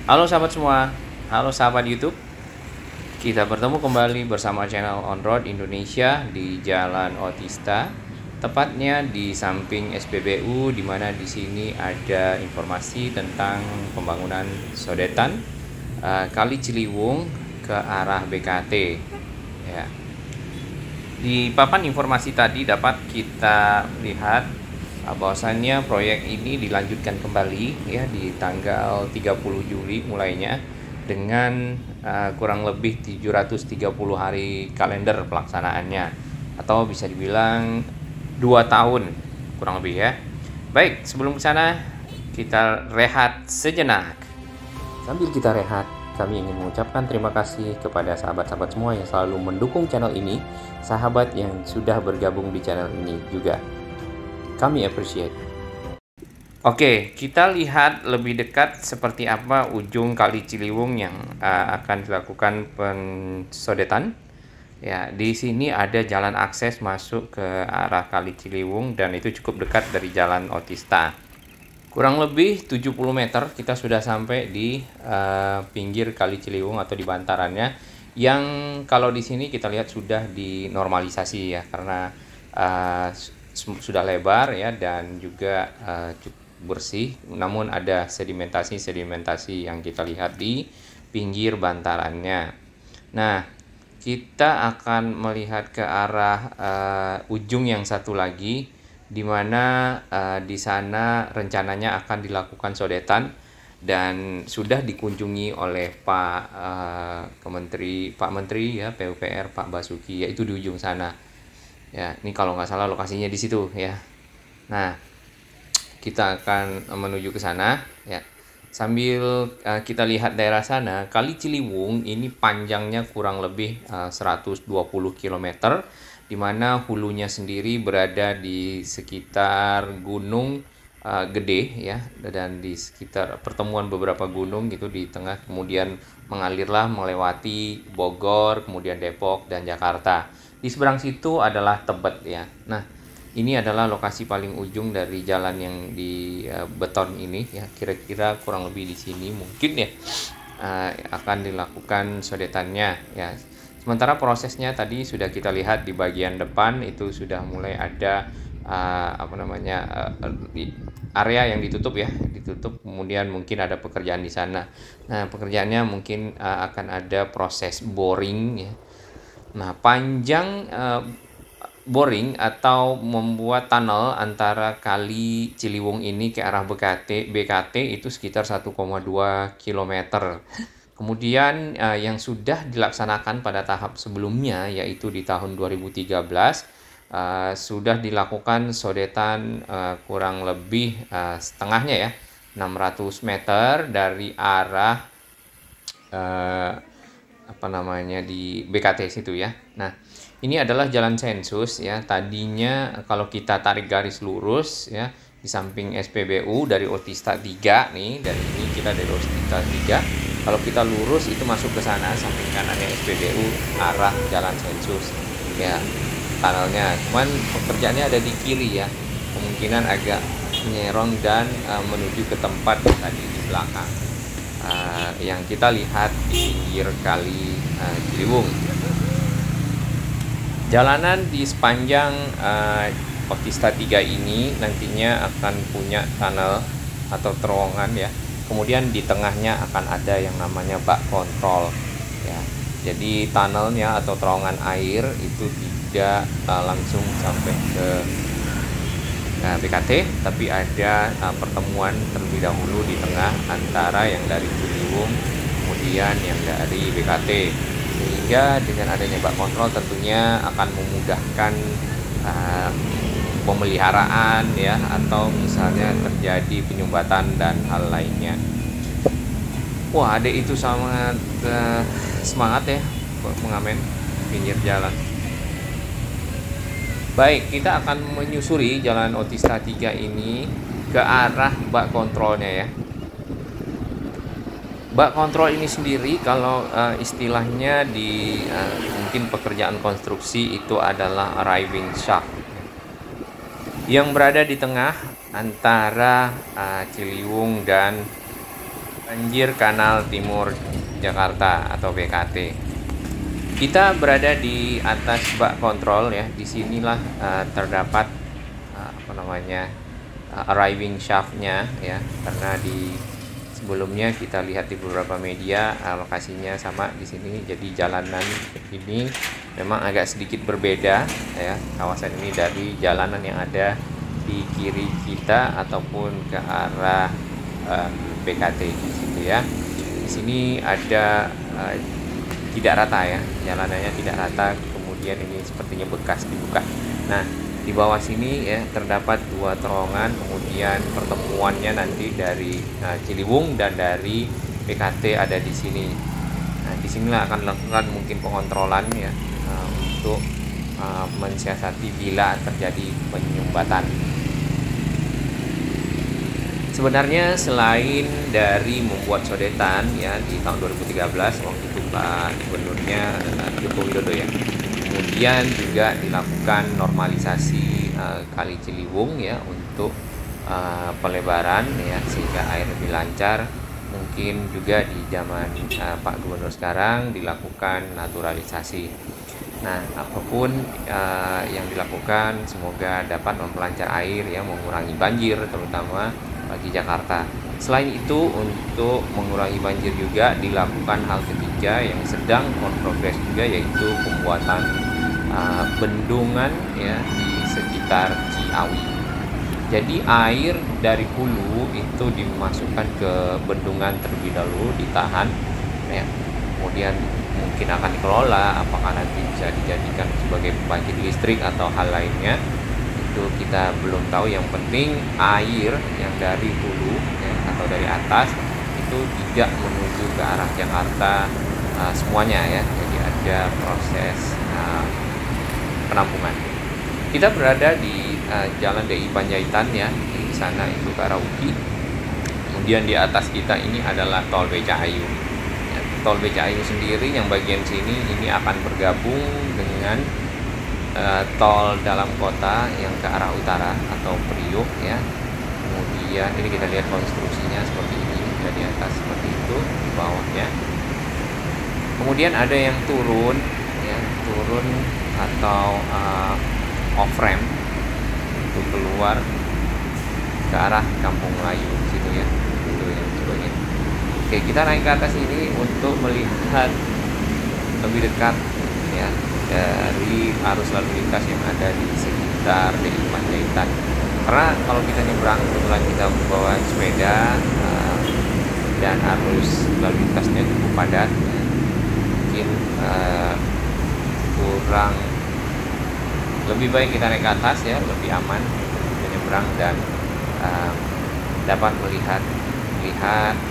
Halo sahabat semua, halo sahabat YouTube. Kita bertemu kembali bersama channel On Road Indonesia di Jalan Otista, tepatnya di samping SPBU, di mana di sini ada informasi tentang pembangunan sodetan Kali Ciliwung ke arah BKT. Ya. Di papan informasi tadi dapat kita lihat bahwasannya proyek ini dilanjutkan kembali ya di tanggal 30 Juli mulainya dengan kurang lebih 730 hari kalender pelaksanaannya, atau bisa dibilang 2 tahun kurang lebih ya. Baik, sebelum ke sana kita rehat sejenak. Sambil kita rehat, kami ingin mengucapkan terima kasih kepada sahabat-sahabat semua yang selalu mendukung channel ini, sahabat yang sudah bergabung di channel ini juga. Kami appreciate. Oke, kita lihat lebih dekat seperti apa ujung Kali Ciliwung yang akan dilakukan pensodetan. Ya, di sini ada jalan akses masuk ke arah Kali Ciliwung dan itu cukup dekat dari Jalan Otista. Kurang lebih 70 meter kita sudah sampai di pinggir Kali Ciliwung atau di bantarannya, yang kalau di sini kita lihat sudah dinormalisasi ya, karena sudah lebar ya dan juga cukup bersih, namun ada sedimentasi yang kita lihat di pinggir bantarannya. Nah, kita akan melihat ke arah ujung yang satu lagi, di mana di sana rencananya akan dilakukan sodetan dan sudah dikunjungi oleh Pak Menteri ya PUPR Pak Basuki, yaitu di ujung sana. Ya, ini kalau nggak salah lokasinya di situ ya. Nah, kita akan menuju ke sana ya. Sambil kita lihat daerah sana, Kali Ciliwung ini panjangnya kurang lebih 120 km, di mana hulunya sendiri berada di sekitar Gunung Gede ya, dan di sekitar pertemuan beberapa gunung gitu di tengah, kemudian mengalirlah melewati Bogor, kemudian Depok dan Jakarta. Di seberang situ adalah Tebet ya. Nah, ini adalah lokasi paling ujung dari jalan yang di beton ini ya. Kira-kira kurang lebih di sini mungkin ya akan dilakukan sodetannya ya. Sementara prosesnya tadi sudah kita lihat di bagian depan itu sudah mulai ada area yang ditutup ya, ditutup, kemudian mungkin ada pekerjaan di sana. Nah, pekerjaannya mungkin akan ada proses boring ya. Nah, panjang boring atau membuat tunnel antara Kali Ciliwung ini ke arah BKT itu sekitar 1,2 km. Kemudian yang sudah dilaksanakan pada tahap sebelumnya, yaitu di tahun 2013, sudah dilakukan sodetan kurang lebih setengahnya ya, 600 meter dari arah di BKT situ ya. Nah, ini adalah jalan sensus ya. Tadinya kalau kita tarik garis lurus ya, di samping SPBU dari Otista 3 nih, dari ini kita dari Otista 3. Kalau kita lurus itu masuk ke sana, samping kanannya SPBU arah jalan sensus ya, tunnelnya. Cuman pekerjaannya ada di kiri ya. Kemungkinan agak nyerong dan menuju ke tempat tadi di belakang. Yang kita lihat di pinggir Kali Ciliwung. Jalanan di sepanjang Otista 3 ini nantinya akan punya tunnel atau terowongan ya. Kemudian di tengahnya akan ada yang namanya bak kontrol ya. Jadi tunnelnya atau terowongan air itu tidak langsung sampai ke BKT, tapi ada pertemuan terlebih dahulu di tengah antara yang dari Ciliwung kemudian yang dari BKT, sehingga dengan adanya bak kontrol tentunya akan memudahkan pemeliharaan ya, atau misalnya terjadi penyumbatan dan hal lainnya. Wah, adek itu sangat semangat ya mengamen pinggir jalan. Baik, kita akan menyusuri jalan Otista 3 ini ke arah bak kontrolnya ya. Bak kontrol ini sendiri kalau istilahnya di mungkin pekerjaan konstruksi itu adalah arriving shaft, yang berada di tengah antara Ciliwung dan Banjir Kanal Timur Jakarta atau BKT. Kita berada di atas bak kontrol ya. Disinilah terdapat arriving shaftnya ya. Karena di sebelumnya kita lihat di beberapa media lokasinya sama di sini. Jadi jalanan ini memang agak sedikit berbeda ya. Kawasan ini dari jalanan yang ada di kiri kita ataupun ke arah BKT di situ ya. Di sini ada tidak rata ya, jalanannya tidak rata, kemudian ini sepertinya bekas dibuka. Nah, di bawah sini ya terdapat dua terowongan, kemudian pertemuannya nanti dari Ciliwung dan dari BKT ada di sini. Nah, disinilah akan dilakukan mungkin pengontrolan ya untuk mensiasati bila terjadi penyumbatan. Sebenarnya selain dari membuat sodetan ya di tahun 2013 waktu itu Pak Gubernurnya Joko Widodo ya, kemudian juga dilakukan normalisasi Kali Ciliwung ya untuk pelebaran ya sehingga air lebih lancar. Mungkin juga di zaman Pak Gubernur sekarang dilakukan naturalisasi. Nah, apapun yang dilakukan semoga dapat memperlancar air ya, mengurangi banjir terutama bagi Jakarta. Selain itu untuk mengurangi banjir juga dilakukan hal ketiga yang sedang on progress juga, yaitu pembuatan bendungan ya di sekitar Ciawi. Jadi air dari hulu itu dimasukkan ke bendungan terlebih dahulu, ditahan ya. Kemudian mungkin akan dikelola apakah nanti bisa dijadikan sebagai pembangkit listrik atau hal lainnya. Itu kita belum tahu. Yang penting air yang dari hulu ya, atau dari atas itu tidak menuju ke arah Jakarta semuanya ya. Jadi ada proses penampungan. Kita berada di Jalan DI Panjaitan ya, di sana itu ke arah UPI. Kemudian di atas kita ini adalah Tol Becakayu. Ya, Tol Becakayu sendiri yang bagian sini ini akan bergabung dengan tol dalam kota yang ke arah utara atau Priok ya. Kemudian ini kita lihat konstruksinya seperti ini, dari atas seperti itu, di bawahnya. Kemudian ada yang turun ya, turun atau off ramp untuk keluar ke arah Kampung Melayu situ ya. Itu yang sebagainya. Oke, kita naik ke atas ini untuk melihat lebih dekat ya dari arus lalu lintas yang ada di sekitar DI Panjaitan. Karena kalau kita nyebrang kebetulan kita membawa sepeda dan arus lalu lintasnya cukup padat ya. Mungkin kurang, lebih baik kita naik ke atas ya, lebih aman untuk menyeberang dan dapat melihat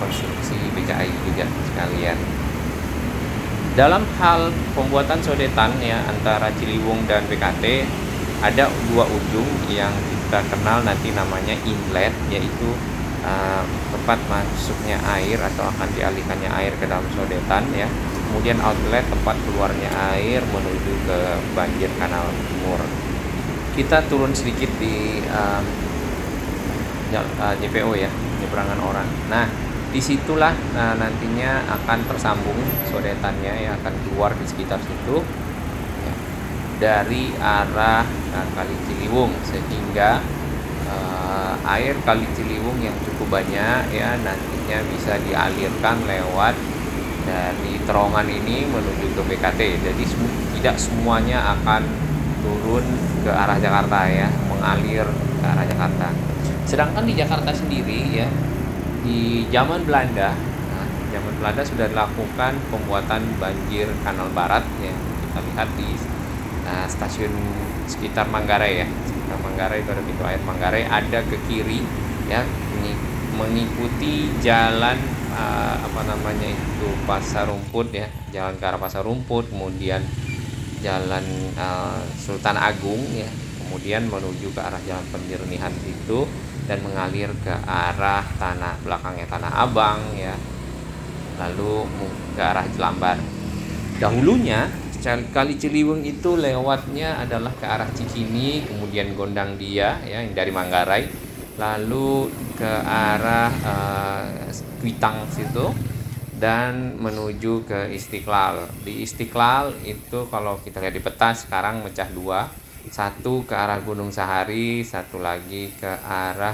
konstruksi BCAI juga sekalian. Dalam hal pembuatan sodetan ya antara Ciliwung dan BKT ada dua ujung yang kita kenal nanti namanya inlet, yaitu tempat masuknya air atau akan dialihkannya air ke dalam sodetan ya. Kemudian outlet tempat keluarnya air menuju ke banjir Kanal Timur. Kita turun sedikit di JPO ya, penyeberangan orang. Nah, disitulah nantinya akan tersambung sodetannya ya, akan keluar di sekitar situ ya, dari arah Kali Ciliwung, sehingga air Kali Ciliwung yang cukup banyak ya nantinya bisa dialirkan lewat dari terowongan ini menuju ke BKT. Jadi tidak semuanya akan turun ke arah Jakarta ya, mengalir ke arah Jakarta. Sedangkan di Jakarta sendiri ya, di zaman Belanda sudah dilakukan pembuatan banjir Kanal Barat ya. Kita lihat di stasiun sekitar Manggarai ya, sekitar Manggarai, pada pintu air Manggarai ada ke kiri ya, mengikuti jalan Pasar Rumput ya, jalan ke arah Pasar Rumput, kemudian jalan Sultan Agung ya, kemudian menuju ke arah Jalan Penjernihan itu dan mengalir ke arah belakangnya Tanah Abang ya, lalu ke arah Jelambar. Dahulunya Kali Ciliwung itu lewatnya adalah ke arah Cikini, kemudian Gondang Dia ya, yang dari Manggarai, lalu ke arah Kuitang situ, dan menuju ke Istiqlal. Di Istiqlal itu kalau kita lihat di peta sekarang mecah dua, satu ke arah Gunung Sahari, satu lagi ke arah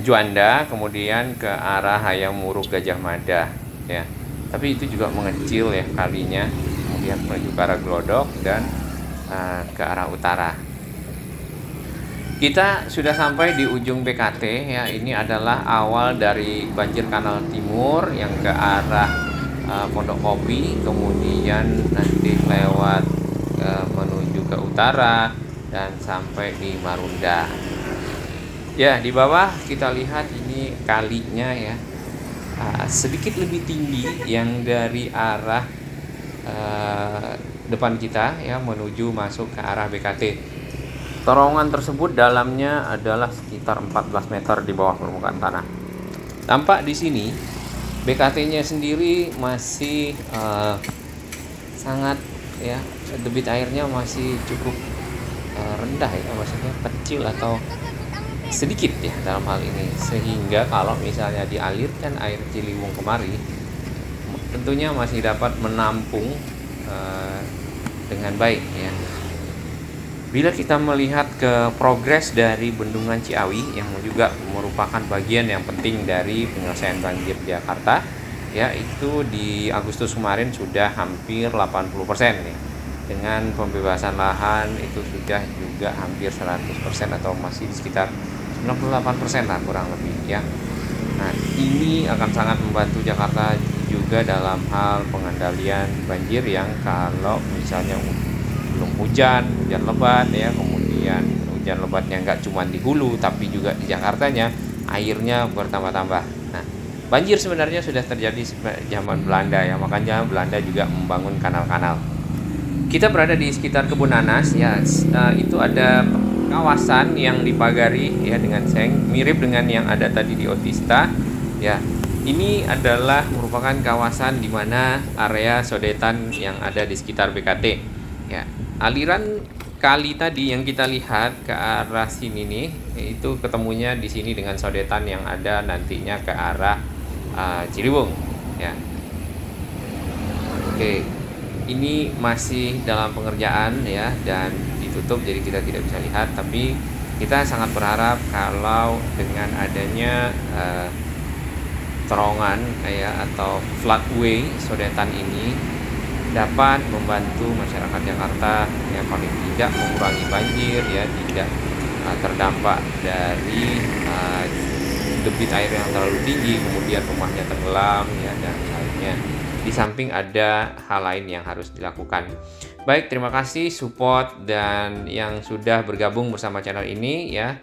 Juanda, kemudian ke arah Hayam Wuruk Gajah Mada ya. Tapi itu juga mengecil ya kalinya, kemudian menuju ke arah Glodok dan ke arah utara. Kita sudah sampai di ujung BKT ya. Ini adalah awal dari banjir kanal timur yang ke arah Pondok Kopi, kemudian nanti lewat menuju ke utara dan sampai di Marunda. Ya, di bawah kita lihat ini kalinya ya, sedikit lebih tinggi yang dari arah depan kita ya, menuju masuk ke arah BKT. Terowongan tersebut dalamnya adalah sekitar 14 meter di bawah permukaan tanah. Tampak di sini BKT-nya sendiri masih sangat ya, debit airnya masih cukup rendah ya, maksudnya kecil atau sedikit ya dalam hal ini, sehingga kalau misalnya dialirkan air Ciliwung kemari tentunya masih dapat menampung dengan baik ya. Bila kita melihat ke progres dari Bendungan Ciawi yang juga merupakan bagian yang penting dari penyelesaian banjir Jakarta, yaitu di Agustus kemarin sudah hampir 80% nih. Dengan pembebasan lahan itu sudah juga hampir 100% atau masih di sekitar 98% lah kurang lebih ya. Nah, ini akan sangat membantu Jakarta juga dalam hal pengendalian banjir yang kalau misalnya belum hujan lebat ya, kemudian hujan lebatnya nggak cuma di hulu tapi juga di Jakartanya airnya bertambah-tambah. Nah, banjir sebenarnya sudah terjadi sejak zaman Belanda ya, makanya Belanda juga membangun kanal-kanal. Kita berada di sekitar Kebun Nanas ya, itu ada kawasan yang dipagari ya dengan seng, mirip dengan yang ada tadi di Otista ya. Ini adalah merupakan kawasan di mana area sodetan yang ada di sekitar BKT ya. Aliran kali tadi yang kita lihat ke arah sini nih, itu ketemunya di sini dengan sodetan yang ada nantinya ke arah Ciliwung ya. Oke, ini masih dalam pengerjaan ya dan ditutup, jadi kita tidak bisa lihat, tapi kita sangat berharap kalau dengan adanya terowongan ya atau floodway sodetan ini dapat membantu masyarakat Jakarta ya, paling tidak mengurangi banjir ya, tidak terdampak dari debit air yang terlalu tinggi, kemudian rumahnya tenggelam ya dan lainnya. Di samping ada hal lain yang harus dilakukan. Baik, terima kasih support dan yang sudah bergabung bersama channel ini ya.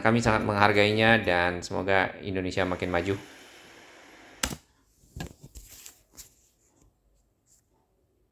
Kami sangat menghargainya dan semoga Indonesia makin maju.